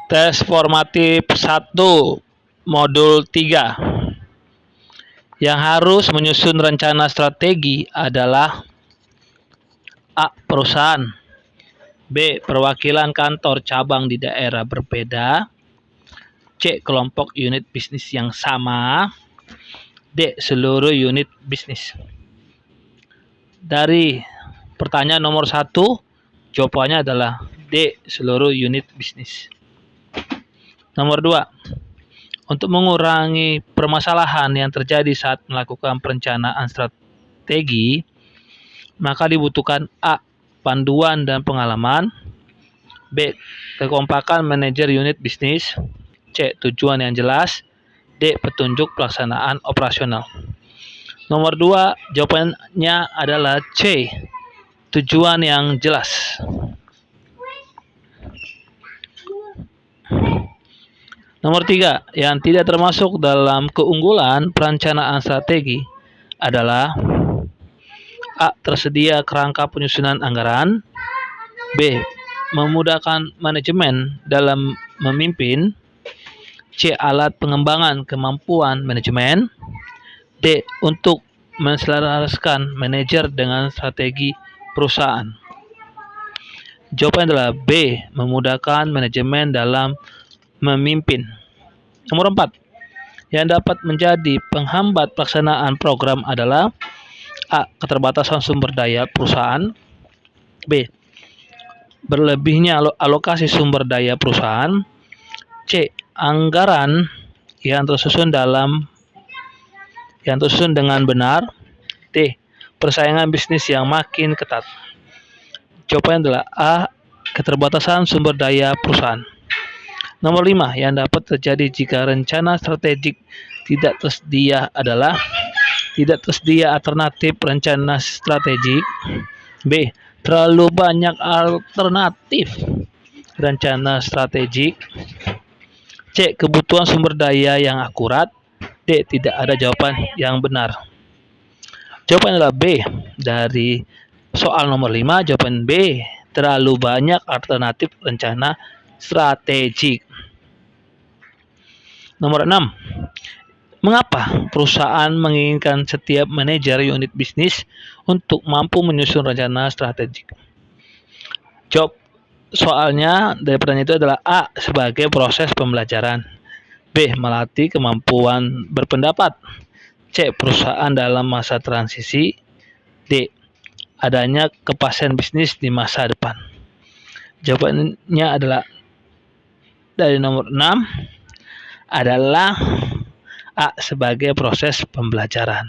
Tes formatif 1 modul 3. Yang harus menyusun rencana strategi adalah A. Perusahaan, B. Perwakilan kantor cabang di daerah berbeda, C. Kelompok unit bisnis yang sama, D. Seluruh unit bisnis. Dari pertanyaan nomor 1, jawabannya adalah D. Seluruh unit bisnis. Nomor 2, untuk mengurangi permasalahan yang terjadi saat melakukan perencanaan strategi, maka dibutuhkan A. Panduan dan pengalaman, B. Kekompakan manajer unit bisnis, C. Tujuan yang jelas, D. Petunjuk pelaksanaan operasional. Nomor 2, jawabannya adalah C. Tujuan yang jelas. Nomor 3, yang tidak termasuk dalam keunggulan perencanaan strategi adalah A. Tersedia kerangka penyusunan anggaran, B. Memudahkan manajemen dalam memimpin, C. Alat pengembangan kemampuan manajemen, D. Untuk menselaraskan manajer dengan strategi perusahaan. Jawabannya adalah B. Memudahkan manajemen dalam memimpin. Nomor 4, yang dapat menjadi penghambat pelaksanaan program adalah A. Keterbatasan sumber daya perusahaan, B. Berlebihnya alokasi sumber daya perusahaan, C. Anggaran yang tersusun dengan benar, D. Persaingan bisnis yang makin ketat. Jawabannya adalah A. Keterbatasan sumber daya perusahaan. Nomor 5, yang dapat terjadi jika rencana strategik tidak tersedia adalah tidak tersedia alternatif rencana strategik, B. Terlalu banyak alternatif rencana strategik, C. Kebutuhan sumber daya yang akurat, D. Tidak ada jawaban yang benar. Jawaban adalah B. Dari soal nomor 5, jawaban B. Terlalu banyak alternatif rencana strategik. Nomor 6, mengapa perusahaan menginginkan setiap manajer unit bisnis untuk mampu menyusun rencana strategik? Jawab soalnya dari pertanyaan itu adalah A. Sebagai proses pembelajaran, B. Melatih kemampuan berpendapat, C. Perusahaan dalam masa transisi, D. Adanya kepastian bisnis di masa depan. Jawabannya adalah dari nomor 6 adalah A. Sebagai proses pembelajaran.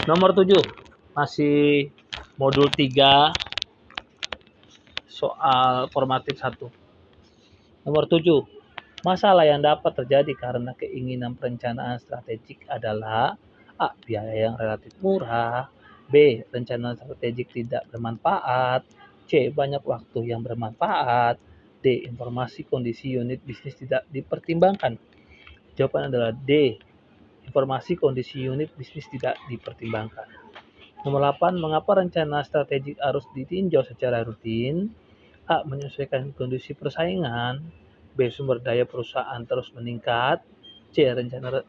Nomor 7, masih modul 3 soal formatif 1. Nomor 7, masalah yang dapat terjadi karena keinginan perencanaan strategik adalah A. Biaya yang relatif murah, B. Rencana strategik tidak bermanfaat, C. Banyak waktu yang bermanfaat, D. Informasi kondisi unit bisnis tidak dipertimbangkan. Jawaban adalah D. Informasi kondisi unit bisnis tidak dipertimbangkan. Nomor 8, mengapa rencana strategik harus ditinjau secara rutin? A. Menyesuaikan kondisi persaingan, B. Sumber daya perusahaan terus meningkat, C. Rencana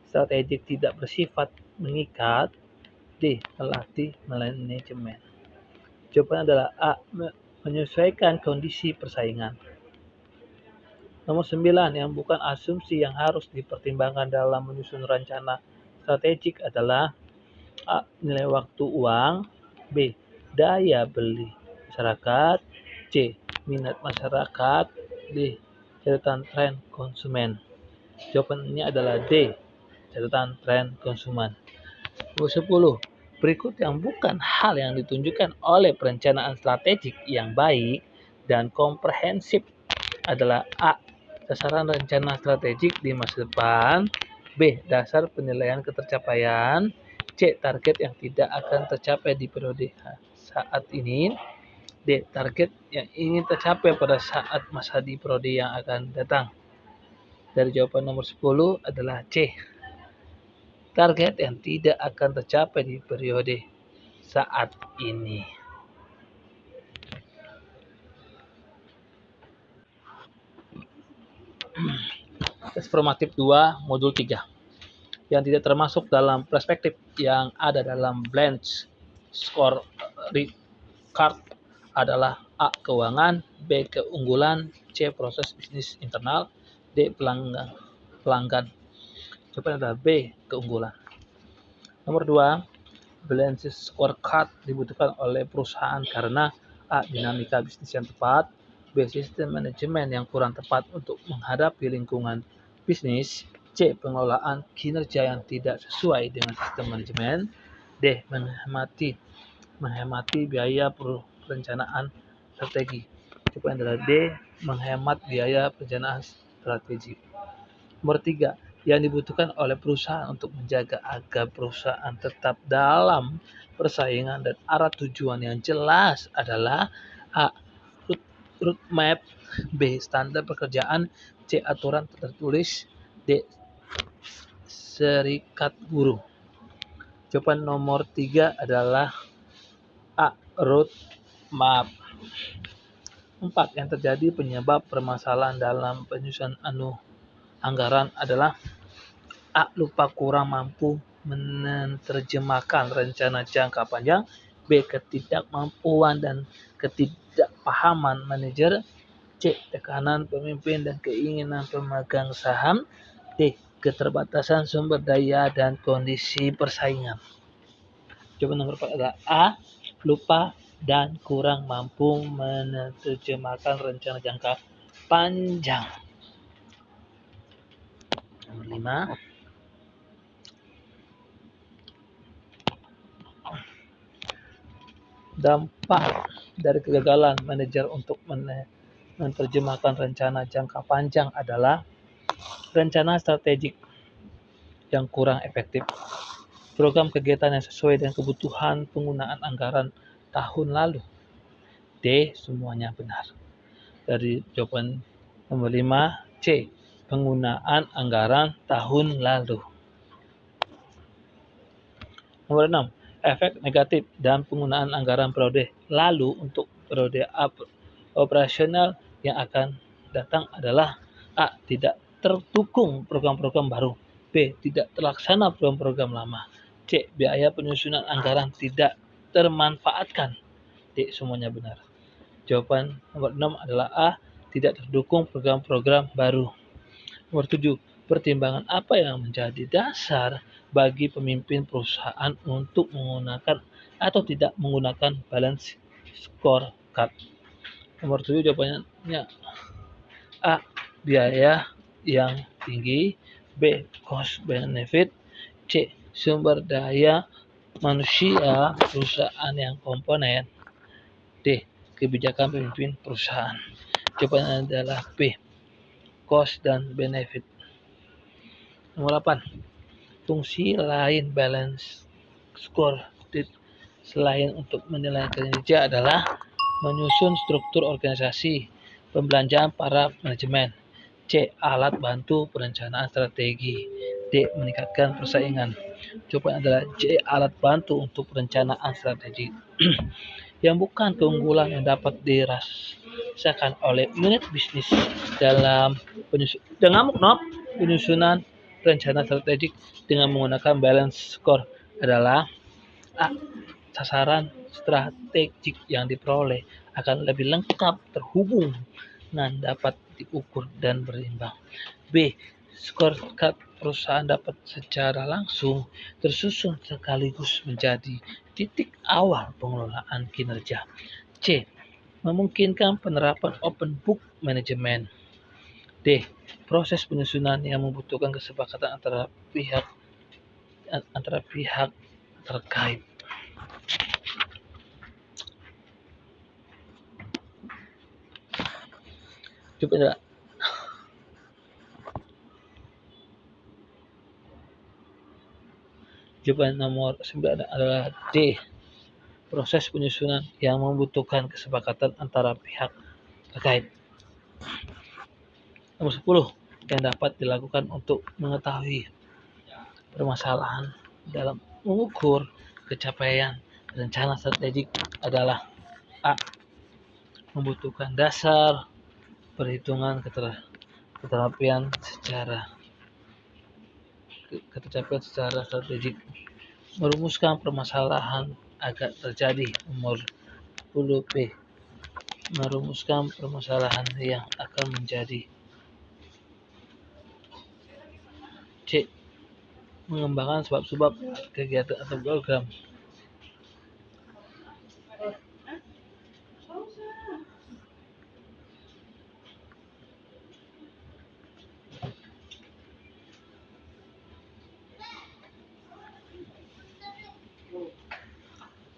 strategik tidak bersifat mengikat, D. Melatih manajemen. Jawabannya adalah A. Menyesuaikan kondisi persaingan. Nomor 9, yang bukan asumsi yang harus dipertimbangkan dalam menyusun rencana strategik adalah A. Nilai waktu uang, B. Daya beli masyarakat, C. Minat masyarakat, D. Catatan tren konsumen. Jawabannya adalah D. Catatan tren konsumen. Nomor 10, berikut yang bukan hal yang ditunjukkan oleh perencanaan strategik yang baik dan komprehensif adalah A. Sasaran rencana strategik di masa depan, B. Dasar penilaian ketercapaian, C. Target yang tidak akan tercapai di periode saat ini, D. Target yang ingin tercapai pada saat masa di periode yang akan datang. Dari jawaban nomor 10 adalah C. Target yang tidak akan tercapai di periode saat ini. Tes formatif 2 modul 3 yang tidak termasuk dalam perspektif yang ada dalam Blanche Score Card adalah A. Keuangan, B. Keunggulan, C. Proses bisnis internal, D. Pelanggan. Jawabannya adalah B. Keunggulan. Nomor 2, Balance Scorecard dibutuhkan oleh perusahaan karena A. Dinamika bisnis yang tepat, B. Sistem manajemen yang kurang tepat untuk menghadapi lingkungan bisnis, C. Pengelolaan kinerja yang tidak sesuai dengan sistem manajemen, D. Menghemati biaya perencanaan strategi. Jawabannya adalah D. Menghemat biaya perencanaan strategi. Nomor 3, yang dibutuhkan oleh perusahaan untuk menjaga agar perusahaan tetap dalam persaingan dan arah tujuan yang jelas adalah A. Roadmap, B. Standar pekerjaan, C. Aturan tertulis, D. Serikat buruh. Jawaban nomor 3 adalah A. Roadmap. 4, yang terjadi penyebab permasalahan dalam penyusunan anggaran adalah A. Lupa kurang mampu menerjemahkan rencana jangka panjang, B. Ketidakmampuan dan ketidakpahaman manajer, C. Tekanan pemimpin dan keinginan pemegang saham, D. Keterbatasan sumber daya dan kondisi persaingan. Jawaban nomor 4 adalah A. Lupa dan kurang mampu menerjemahkan rencana jangka panjang. Nomor 5, dampak dari kegagalan manajer untuk menerjemahkan rencana jangka panjang adalah rencana strategik yang kurang efektif, program kegiatan yang sesuai dengan kebutuhan penggunaan anggaran tahun lalu. D. Semuanya benar. Dari jawaban nomor 5, C. Penggunaan anggaran tahun lalu. Nomor 6, efek negatif dan penggunaan anggaran periode lalu untuk periode operasional yang akan datang adalah A. Tidak terdukung program-program baru, B. Tidak terlaksana program-program lama, C. Biaya penyusunan anggaran tidak termanfaatkan, D. Semuanya benar. Jawaban nomor 6 adalah A. Tidak terdukung program-program baru. Nomor 7, pertimbangan apa yang menjadi dasar bagi pemimpin perusahaan untuk menggunakan atau tidak menggunakan balance scorecard? Nomor 7 jawabannya A. Biaya yang tinggi, B. Cost benefit, C. Sumber daya manusia perusahaan yang komponen, D. Kebijakan pemimpin perusahaan. Jawabannya adalah B. Cost dan benefit. Nomor 8, fungsi lain balance scorecard selain untuk menilai kinerja adalah menyusun struktur organisasi, pembelanjaan para manajemen, C. Alat bantu perencanaan strategi, D. Meningkatkan persaingan. Jawaban adalah C. Alat bantu untuk perencanaan strategi. Yang bukan keunggulan yang dapat dirasakan oleh unit bisnis dalam penyusunan rencana strategik dengan menggunakan balance score adalah A. Sasaran strategik yang diperoleh akan lebih lengkap, terhubung, dan dapat diukur dan berimbang. B. Scorecard perusahaan dapat secara langsung tersusun sekaligus menjadi titik awal pengelolaan kinerja. C. Memungkinkan penerapan open book management. D. Proses penyusunan yang membutuhkan kesepakatan antara pihak terkait. Jawaban nomor 9 adalah D. Proses penyusunan yang membutuhkan kesepakatan antara pihak terkait. Nomor 10, yang dapat dilakukan untuk mengetahui permasalahan dalam mengukur capaian rencana strategik adalah: A. Membutuhkan dasar perhitungan ketercapaian secara strategik. Merumuskan permasalahan agar terjadi. Nomor 10 B. Merumuskan permasalahan yang akan menjadi. C. Mengembangkan sebab-sebab kegiatan atau program.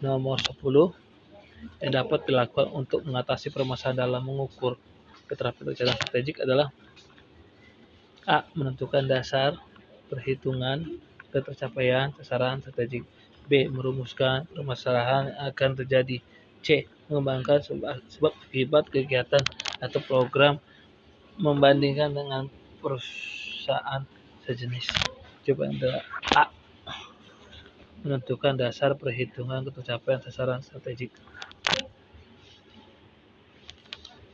Nomor 10 yang dapat dilakukan untuk mengatasi permasalahan dalam mengukur ketercapaian rencana strategik adalah: A. Menentukan dasar perhitungan ketercapaian sasaran strategik. B. Merumuskan permasalahan yang akan terjadi. C. Mengembangkan sebab akibat kegiatan atau program membandingkan dengan perusahaan sejenis. Jawaban adalah A. Menentukan dasar perhitungan ketercapaian sasaran strategik.